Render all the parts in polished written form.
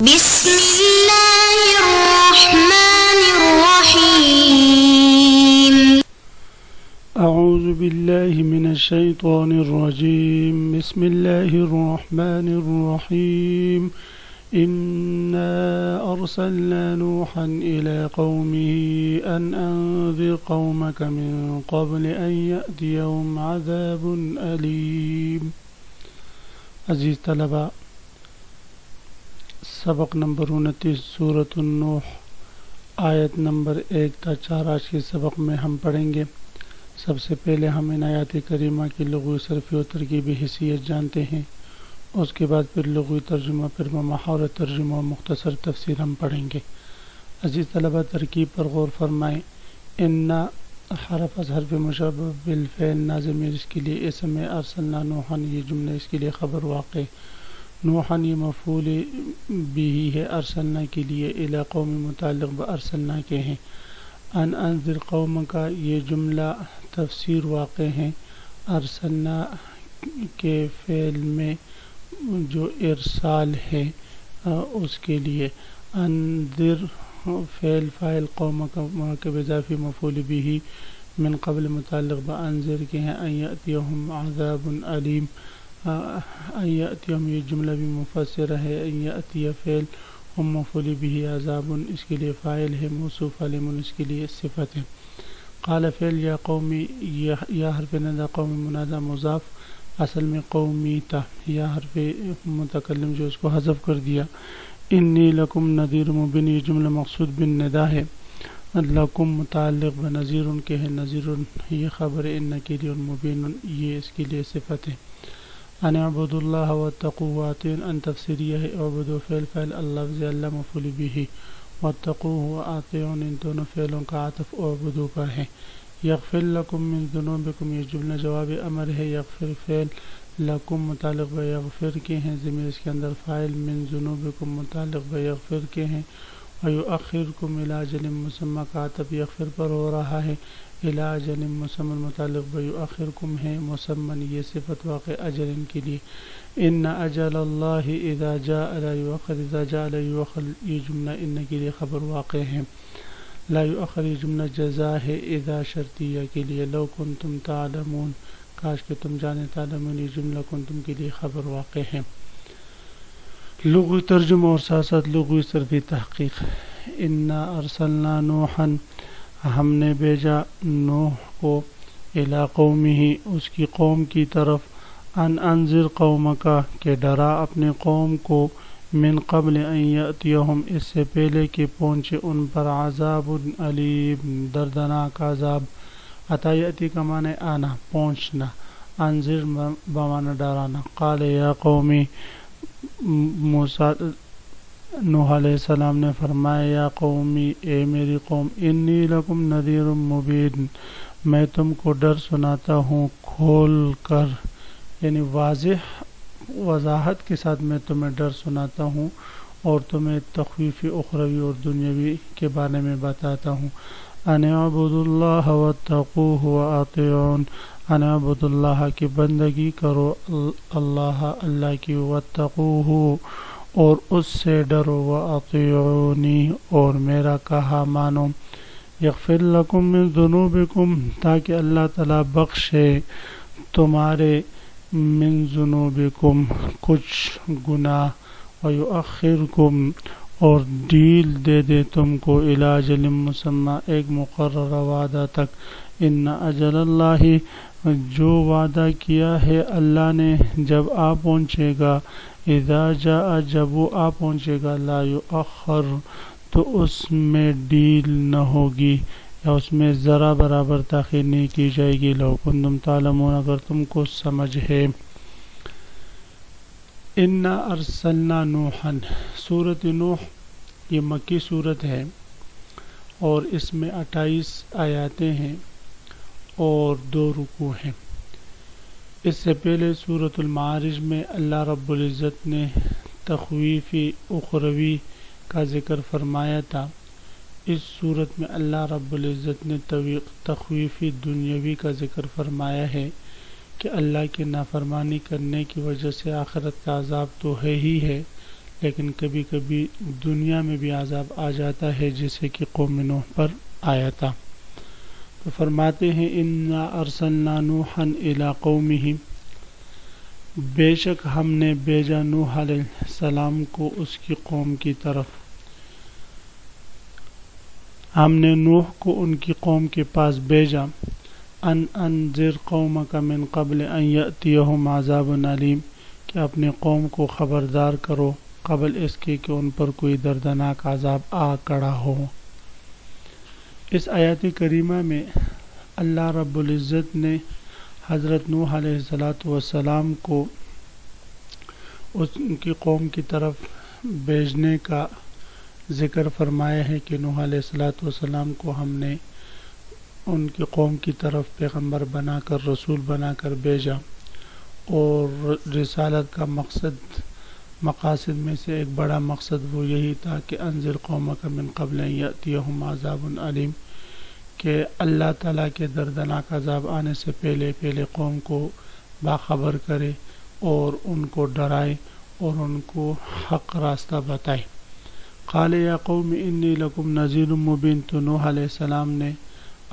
بسم الله الرحمن الرحيم. أعوذ بالله من الشيطان الرجيم. بسم الله الرحمن الرحيم. إنا أرسلنا نوحا إلى قومه أن أنذر قومك من قبل أن يأتيهم عذاب أليم. عزیز طلبہ، سبق نمبر 29 سورۃ النوح آیت نمبر 1 تا 4 آج کے سبق میں ہم پڑھیں گے۔ سب سے پہلے ہم ان آیات کریمہ کی لغوی صرفی و ترکیبی حیثیت جانتے ہیں، اس کے بعد پھر لغوی ترجمہ، پھر محاورہ ترجمہ و مختصر تفسیر ہم پڑھیں گے۔ عزیز طلبہ، ترکیب پر غور فرمائیں۔ ان حرف از حرف مشبہ بالفعل نازم اس کے لیے اسم ارسلنا نوحا، یہ جملہ اس کے لیے خبر واقع، نوحا یہ مفعول بھی ہے ارسلنا کے لیے، الی قوم متعلق بارسلنا کے ہیں، ان انذر قوم کا یہ جملہ تفسیر واقع ہیں ارسلنا کے فعل میں جو ارسال ہے اس کے لیے، انذر فعل فاعل قوم کا مرکب اضافی مفعول بھی من قبل متعلق بانذر کے ہیں، ان یأتیہم عذاب علیم، ان یأتیہم یہ جملہ بھی مفسر ہے، ان یأتی فعل ہم مفعول بھی عذاب اس کے لیے فاعل ہے، موصوف علیم اس کے لیے صفت ہے۔ قال فعل یا قومی، یا حرف ندا قومی منادہ مضاف اصل میں قومی تھا، یا حرف متکلم جو اس کو حذف کر دیا۔ انی لکم نذیر مبین یہ جملہ مقصود بن ندا ہے، لکم متعلق بنذیر کے ہے، نذیر یہ خبر ان کے لیے، مبین یہ اس کے لیے صفت ہے۔ ان اعبدوا اللہ واتقوا واتین ان تفسیریہ ہے، اعبدوا فعل فعل اللہ اللہ مفعول بھی، واتقوا واتیون ان دونوں فعلوں کا عطف اعبدوا پر ہے۔ یغفر لکم من ذنوبکم یہ جملہ جواب امر ہے، یغفر فعل لکم متعلق بیغفر کے ہیں، ضمیر اس کے اندر فاعل، من ذنوبکم متعلق بیغفر کے ہیں، ویؤخرکم الی اجل مسمى کا عطف یغفر پر ہو رہا ہے، الی اجل مسمى متعلق بیؤخرکم ہے، مسمى یہ صفت واقع اجل کے لیے۔ ان اجل اللہ اذا جاء لا یؤخر، اذا جاء لا یؤخر یہ جملہ ان کے لیے خبر واقع ہے، لا یؤخر یہ جملہ جزا ہے اذا شرطیہ کے لیے، لو کنتم تعلمون کاش کہ تم جانے، تعلمون یہ جملہ کنتم کے لیے خبر واقع ہے۔ لغوی ترجمہ اور ساتھ ساتھ لغوی صرفی تحقیق۔ انا ارسلنا نوحا ہم نے بھیجا نوح کو، الی قومہ اس کی قوم کی طرف، ان انذر قومک کہ ڈرا اپنے قوم کو، من قبل ان یأتیہم اس سے پہلے کہ پہنچے ان پر، عذاب علیم دردناک عذاب۔ عطا یأتی کا معنی آنا پہنچنا، انذر بمعنی ڈرانا۔ قال یا قومی موسیٰ نوح علیہ السلام نے فرمایا، یا قومی اے میری قوم، انی لکم نذیر مبین میں تم کو ڈر سناتا ہوں کھول کر، یعنی واضح وضاحت کے ساتھ میں تمہیں ڈر سناتا ہوں اور تمہیں تخویف اخروی اور دنیاوی کے بارے میں بتاتا ہوں۔ ان اعبدوا اللہ واتقوہ واطیعون، ان اعبدوا اللہ کی بندگی کرو، اللہ اللہ کی، واتقوہ اور اس سے ڈرو، واطیعونی اور میرا کہا مانو۔ یغفر لکم من ذنوبکم تاکہ اللہ تعالیٰ بخشے تمہارے، من ذنوبکم کچھ گناہ، ویؤخرکم اور ڈیل دے دے تم کو، الی اجل مسمى ایک مقررہ وعدہ تک۔ ان اجل اللہ جو وعدہ کیا ہے اللہ نے جب آ پہنچے گا، اذا جاء جب وہ آ پہنچے گا، لا یؤخر تو اس میں ڈیل نہ ہوگی یا اس میں ذرا برابر تاخیر نہیں کی جائے گی، لو کنتم تعلمون اگر تم کو سمجھ ہے۔ انا ارسلنا نوحا سورۃ نوح یہ مکی سورت ہے اور اس میں 28 آیاتیں ہیں اور 2 رکوع ہیں۔ اس سے پہلے سورۃ المعارج میں اللہ رب العزت نے تخویفی اخروی کا ذکر فرمایا تھا، اس صورت میں اللہ رب العزت نے تخویفی دنیاوی کا ذکر فرمایا ہے کہ اللہ کی نافرمانی کرنے کی وجہ سے آخرت کا عذاب تو ہے ہی ہے، لیکن کبھی کبھی دنیا میں بھی عذاب آ جاتا ہے، جیسے کہ قوم نوح پر آیا تھا۔ تو فرماتے ہیں انا ارسلنا نوحا الی قومہ، بے شک ہم نے بھیجا نوح علیہ السلام کو اس کی قوم کی طرف، ہم نے نوح کو ان کی قوم کے پاس بھیجا، ان انذر قومک من قبل ان یأتیہم عذاب علیم، کہ اپنے قوم کو خبردار کرو قبل اس کے کہ ان پر کوئی دردناک عذاب آ کڑا ہو۔ اس آیات کریمہ میں اللہ رب العزت نے حضرت نوح علیہ السلام کو ان کی قوم کی طرف بھیجنے کا ذکر فرمایا ہے کہ نوح علیہ السلام کو ہم نے ان کی قوم کی طرف پیغمبر بنا کر، رسول بنا کر بھیجا، اور رسالت کا مقاصد میں سے ایک بڑا مقصد وہ یہی تھا کہ انذر قومک من قبل ان یأتیہم عذاب علیم، کہ اللہ تعالیٰ کے دردناک عذاب آنے سے پہلے قوم کو باخبر کرے اور ان کو ڈرائے اور ان کو حق راستہ بتائے۔ قال یا قوم انی لکم نذیر مبین، تو نوح علیہ السلام نے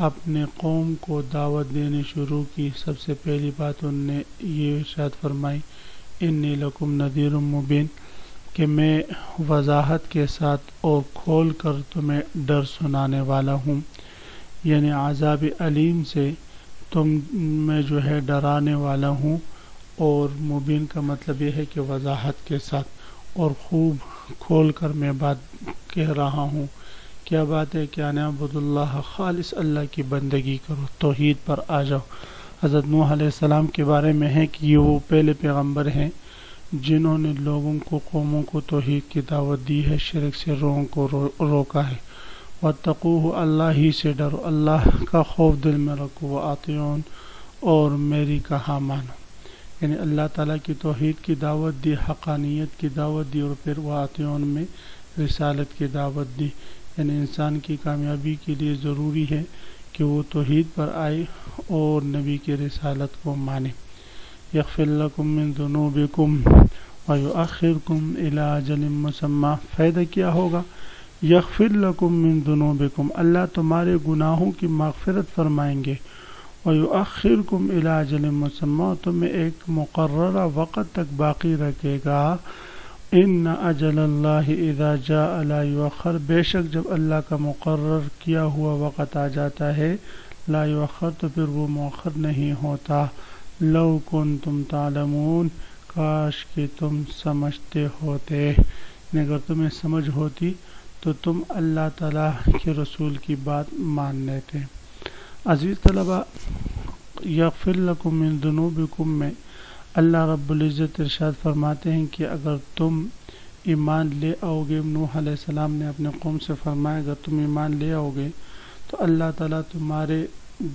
اپنے قوم کو دعوت دینی شروع کی۔ سب سے پہلی بات ان نے یہ ارشاد فرمائی انی لکم نذیر مبین، کہ میں وضاحت کے ساتھ اور کھول کر تمہیں ڈر سنانے والا ہوں، یعنی عذاب علیم سے تم میں جو ہے ڈرانے والا ہوں، اور مبین کا مطلب یہ ہے کہ وضاحت کے ساتھ اور خوب کھول کر میں بات کہہ رہا ہوں۔ کیا بات ہے کہ ان اعبدوا اللہ، خالص اللہ کی بندگی کرو، توحید پر آ جاؤ۔ حضرت نوح علیہ السلام کے بارے میں ہے کہ یہ وہ پہلے پیغمبر ہیں جنہوں نے لوگوں کو، قوموں کو توحید کی دعوت دی ہے، شرک سے لوگوں کو روکا ہے۔ واتقوہ، اللہ ہی سے ڈرو، اللہ کا خوف دل میں رکھو، وآطیعون، اور میری کہا مانو، یعنی اللہ تعالیٰ کی توحید کی دعوت دی، حقانیت کی دعوت دی، اور پھر وآطیعون میں رسالت کی دعوت دی، یعنی انسان کی کامیابی کے لیے ضروری ہے کہ وہ توحید پر آئے اور نبی کی رسالت کو مانے۔ یغفر لکم من ذنوبکم ویؤخرکم الی اجل مسمی، فائدہ کیا ہوگا؟ یغفر لکم من ذنوبکم، اللہ تمہارے گناہوں کی مغفرت فرمائیں گے، ویؤخرکم الی اجل مسمی، تمہیں ایک مقررہ وقت تک باقی رکھے گا۔ ان اجل اللہ اذا جاء لا یؤخر، بے شک جب اللہ کا مقرر کیا ہوا وقت آ جاتا ہے، لا یؤخر، تو پھر وہ مؤخر نہیں ہوتا۔ لو کنتم تعلمون، کاش کہ تم سمجھتے ہوتے، اگر تمہیں سمجھ ہوتی تو تم اللہ تعالیٰ کے رسول کی بات مان لیتے۔ عزیز طلبہ، یغفر لکم من ذنوبکم میں اللہ رب العزت ارشاد فرماتے ہیں کہ اگر تم ایمان لے آؤ گے، نوح علیہ السلام نے اپنے قوم سے فرمایا اگر تم ایمان لے آؤ گے تو اللہ تعالیٰ تمہارے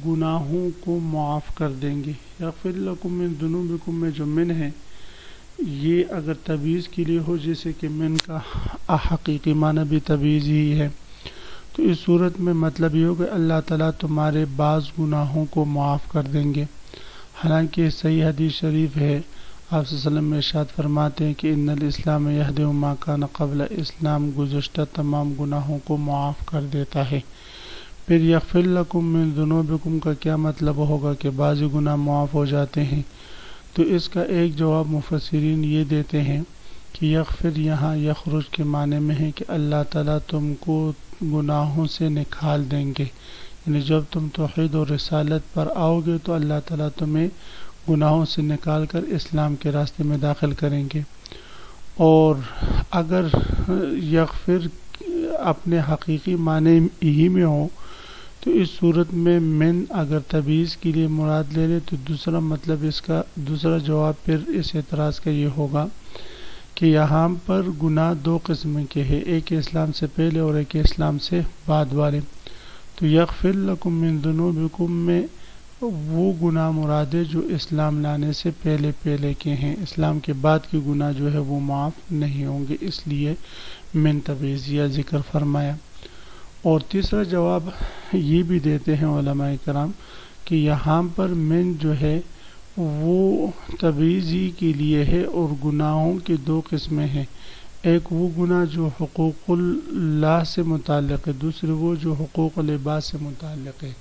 گناہوں کو معاف کر دیں گے۔ یغفر لکم من ذنوبکم میں جو من ہے یہ اگر تبعیض کے لیے ہو، جیسے کہ من کا حقیقی معنی بھی تبعیض ہی ہے، تو اس صورت میں مطلب یہ ہو کہ اللہ تعالیٰ تمہارے بعض گناہوں کو معاف کر دیں گے۔ حالانکہ صحیح حدیث شریف ہے، آپ صلی اللہ علیہ وسلم میں ارشاد فرماتے ہیں کہ ان الاسلام یہدم ما کان قبل، اسلام گزشتہ تمام گناہوں کو معاف کر دیتا ہے۔ پھر یغفر لکم من ذنوبکم کا کیا مطلب ہوگا کہ بعض گناہ معاف ہو جاتے ہیں؟ تو اس کا ایک جواب مفسرین یہ دیتے ہیں کہ یغفر یہاں یخرج کے معنی میں ہے کہ اللہ تعالیٰ تم کو گناہوں سے نکال دیں گے، یعنی جب تم توحید اور رسالت پر آؤ گے تو اللہ تعالیٰ تمہیں گناہوں سے نکال کر اسلام کے راستے میں داخل کریں گے۔ اور اگر یغفر اپنے حقیقی معنی ہی میں ہو تو اس صورت میں من اگر تبعیض کے لیے مراد لے لے تو دوسرا مطلب اس کا، دوسرا جواب پھر اس اعتراض کا یہ ہوگا کہ یہاں پر گناہ دو قسم کے ہیں، ایک اسلام سے پہلے اور ایک اسلام سے بعد والے۔ تو یغفر لکم من ذنوبکم میں وہ گناہ مراد ہے جو اسلام لانے سے پہلے کے ہیں، اسلام کے بعد کے گناہ جو ہے وہ معاف نہیں ہوں گے، اس لیے من تبعیضیہ ذکر فرمایا۔ اور تیسرا جواب یہ بھی دیتے ہیں علماء کرام کہ یہاں پر من جو ہے وہ تبعیضی کے لیے ہے، اور گناہوں کی دو قسمیں ہیں، ایک وہ گناہ جو حقوق اللہ سے متعلق ہے، دوسرے وہ جو حقوق العباد سے متعلق ہے۔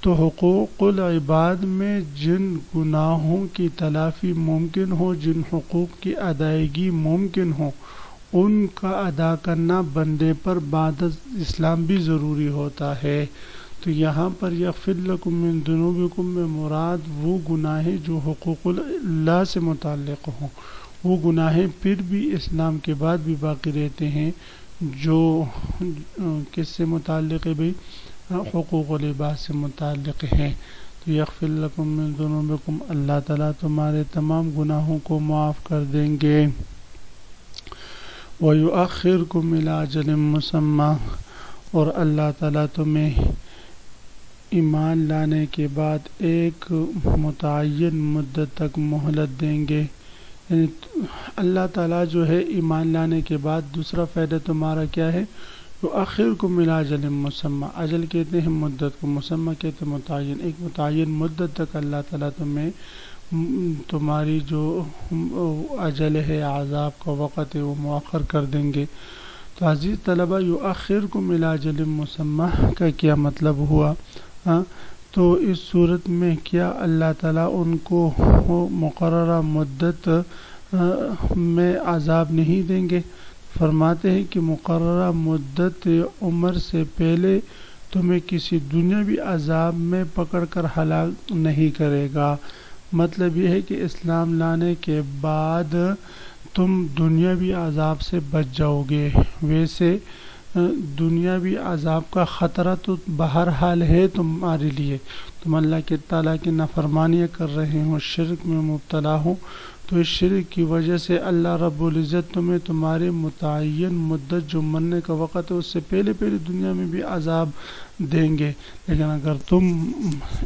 تو حقوق العباد میں جن گناہوں کی تلافی ممکن ہو، جن حقوق کی ادائیگی ممکن ہو، ان کا ادا کرنا بندے پر بعد از اسلام بھی ضروری ہوتا ہے۔ تو یہاں پر یغفر لکم من ذنوبکم میں مراد وہ گناہیں جو حقوق اللہ سے متعلق ہوں، وہ گناہیں پھر بھی اسلام کے بعد بھی باقی رہتے ہیں، جو کس سے متعلق ہے بھئی؟ حقوق العباد سے متعلق ہیں۔ تو یغفر لکم من ذنوبکم، اللہ تعالیٰ تمہارے تمام گناہوں کو معاف کر دیں گے۔ وَيُؤَخِّرْكُمْ إِلَىٰ أَجَلٍ مُّسَمًّى، اور اللہ تعالیٰ تمہیں ایمان لانے کے بعد ایک متعین مدت تک مہلت دیں گے۔ یعنی اللہ تعالیٰ جو ہے ایمان لانے کے بعد دوسرا فائدہ تمہارا کیا ہے؟ یؤخرکم الی اجل مسمى، اجل کہتے ہیں مدت کو، مسمى کہتے ہیں متعین، ایک متعین مدت تک اللہ تعالیٰ تمہیں تمہاری جو اجل ہے، عذاب کا وقت ہے، وہ مؤخر کر دیں گے۔ تو عزیز طلبہ، یؤخرکم الی اجل مسمى کا کیا مطلب ہوا؟ تو اس صورت میں کیا اللہ تعالیٰ ان کو مقررہ مدت میں عذاب نہیں دیں گے؟ فرماتے ہیں کہ مقررہ مدت عمر سے پہلے تمہیں کسی دنیاوی عذاب میں پکڑ کر ہلاک نہیں کرے گا۔ مطلب یہ ہے کہ اسلام لانے کے بعد تم دنیاوی عذاب سے بچ جاؤ گے۔ ویسے دنیاوی عذاب کا خطرہ تو بہرحال ہے تمہارے لیے، تم اللہ کے تعالیٰ کی نافرمانیاں کر رہے ہو، شرک میں مبتلا ہو، تو اس شرک کی وجہ سے اللہ رب العزت تمہیں تمہارے متعین مدت جو مرنے کا وقت ہے اس سے پہلے دنیا میں بھی عذاب دیں گے، لیکن اگر تم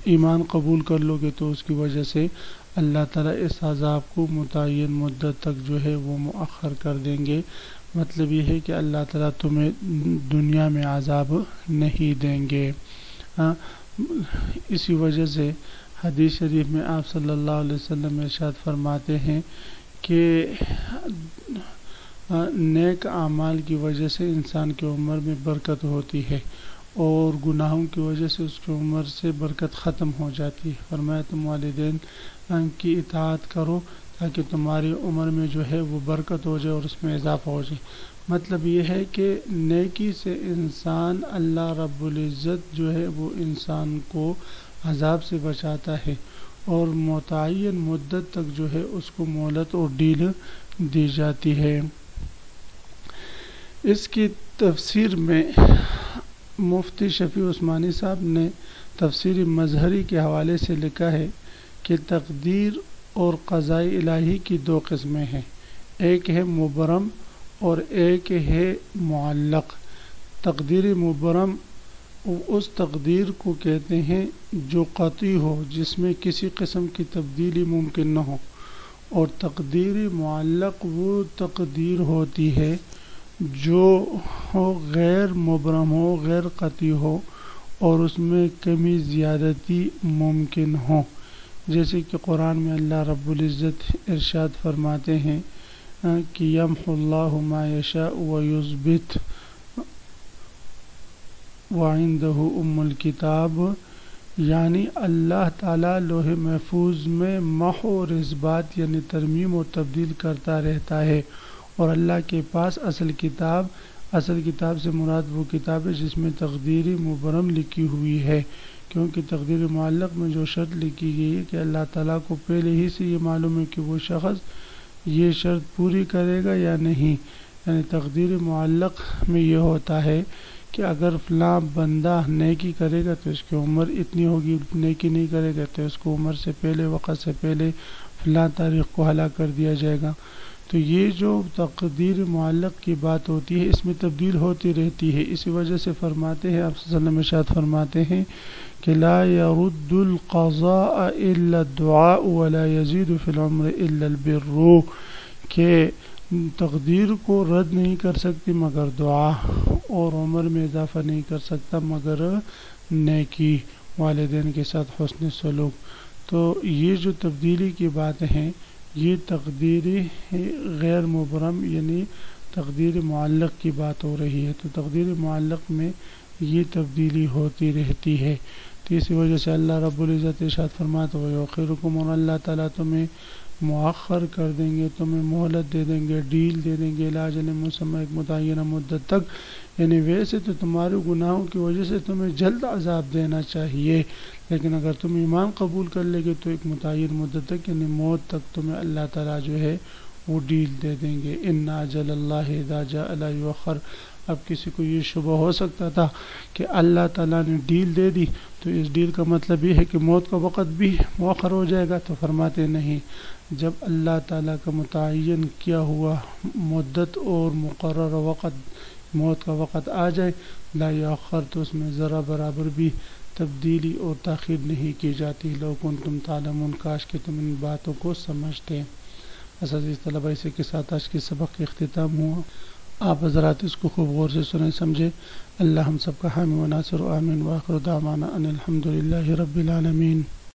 ایمان قبول کر لو گے تو اس کی وجہ سے اللہ تعالیٰ اس عذاب کو متعین مدت تک جو ہے وہ مؤخر کر دیں گے۔ مطلب یہ ہے کہ اللہ تعالیٰ تمہیں دنیا میں عذاب نہیں دیں گے۔ اسی وجہ سے حدیث شریف میں آپ صلی اللہ علیہ وسلم ارشاد فرماتے ہیں کہ نیک اعمال کی وجہ سے انسان کی عمر میں برکت ہوتی ہے اور گناہوں کی وجہ سے اس کی عمر سے برکت ختم ہو جاتی ہے۔ فرمایا تم والدین کی اطاعت کرو تاکہ تمہاری عمر میں جو ہے وہ برکت ہو جائے اور اس میں اضافہ ہو جائے۔ مطلب یہ ہے کہ نیکی سے انسان اللہ رب العزت جو ہے وہ انسان کو عذاب سے بچاتا ہے اور متعین مدت تک جو ہے اس کو مہلت اور ڈیل دی جاتی ہے۔ اس کی تفسیر میں مفتی شفیع عثمانی صاحب نے تفسیر مظہری کے حوالے سے لکھا ہے کہ تقدیر اور قضاء الہی کی دو قسمیں ہیں، ایک ہے مبرم اور ایک ہے معلق۔ تقدیر مبرم اس تقدیر کو کہتے ہیں جو قطعی ہو، جس میں کسی قسم کی تبدیلی ممکن نہ ہو، اور تقدیر معلق وہ تقدیر ہوتی ہے جو غیر مبرم ہو، غیر قطعی ہو اور اس میں کمی زیادتی ممکن ہو، جیسے کہ قرآن میں اللہ رب العزت ارشاد فرماتے ہیں کہ یمحو اللہ ما یشاء ویثبت وعنده ام الکتاب، یعنی اللہ تعالیٰ لوح محفوظ میں محو اور اثبات یعنی ترمیم و تبدیل کرتا رہتا ہے، اور اللہ کے پاس اصل کتاب سے مراد وہ کتاب ہے جس میں تقدیر مبرم لکھی ہوئی ہے، کیونکہ تقدیر معلق میں جو شرط لکھی گئی ہے کہ اللہ تعالیٰ کو پہلے ہی سے یہ معلوم ہے کہ وہ شخص یہ شرط پوری کرے گا یا نہیں۔ یعنی تقدیر معلق میں یہ ہوتا ہے کہ اگر فلاں بندہ نیکی کرے گا تو اس کی عمر اتنی ہوگی، نیکی نہیں کرے گا تو اس کو عمر سے پہلے، وقت سے پہلے فلاں تاریخ کو ہلاک کر دیا جائے گا۔ تو یہ جو تقدیر معلق کی بات ہوتی ہے اس میں تبدیل ہوتی رہتی ہے، اسی وجہ سے فرماتے ہیں آپ صلی اللہ علیہ وسلم ارشاد فرماتے ہیں کہ لا يرد القضاء الا الدعاء ولا يزيد في العمر الا البر، کہ تقدیر کو رد نہیں کر سکتی مگر دعا، اور عمر میں اضافہ نہیں کر سکتا مگر نیکی، والدین کے ساتھ حسن سلوک۔ تو یہ جو تبدیلی کی باتیں ہیں یہ تقدیری غیر مبرم یعنی تقدیر معلق کی بات ہو رہی ہے، تو تقدیر معلق میں یہ تبدیلی ہوتی رہتی ہے۔ تو اسی وجہ سے اللہ رب العزت ارشاد فرماتا ہے وَيُؤَخِّرُكُمْ، اور اللہ تعالیٰ تمہیں مؤخر کر دیں گے، تمہیں مہلت دے دیں گے، ڈیل دے دیں گے، الی اجل مسمى، ایک متعینہ مدت تک۔ یعنی ویسے تو تمہارے گناہوں کی وجہ سے تمہیں جلد عذاب دینا چاہیے، لیکن اگر تم ایمان قبول کر لے گے تو ایک متعین مدت تک یعنی موت تک تمہیں اللہ تعالیٰ جو ہے وہ ڈیل دے دیں گے۔ ان اجل اللہ اذا جاء لا یؤخر۔ اب کسی کو یہ شبہ ہو سکتا تھا کہ اللہ تعالیٰ نے ڈیل دے دی تو اس ڈیل کا مطلب یہ ہے کہ موت کا وقت بھی مؤخر ہو جائے گا، تو فرماتے نہیں، جب اللہ تعالیٰ کا متعین کیا ہوا مدت اور مقرر وقت موت کا وقت آ جائے لا یؤخر، تو اس میں ذرا برابر بھی تبدیلی اور تاخیر نہیں کی جاتی۔ لو کنتم تعلمون، کاش کہ تم ان باتوں کو سمجھتے۔ بس عزیز طلبہ، اسی کے ساتھ آج کے سبق کا اختتام ہوا۔ آپ حضرات اس کو خوب غور سے سنیں سمجھے۔ اللہ ہم سب کا حامی و ناصر، آمین۔ وآخر دعوانا ان الحمد للہ رب العالمین۔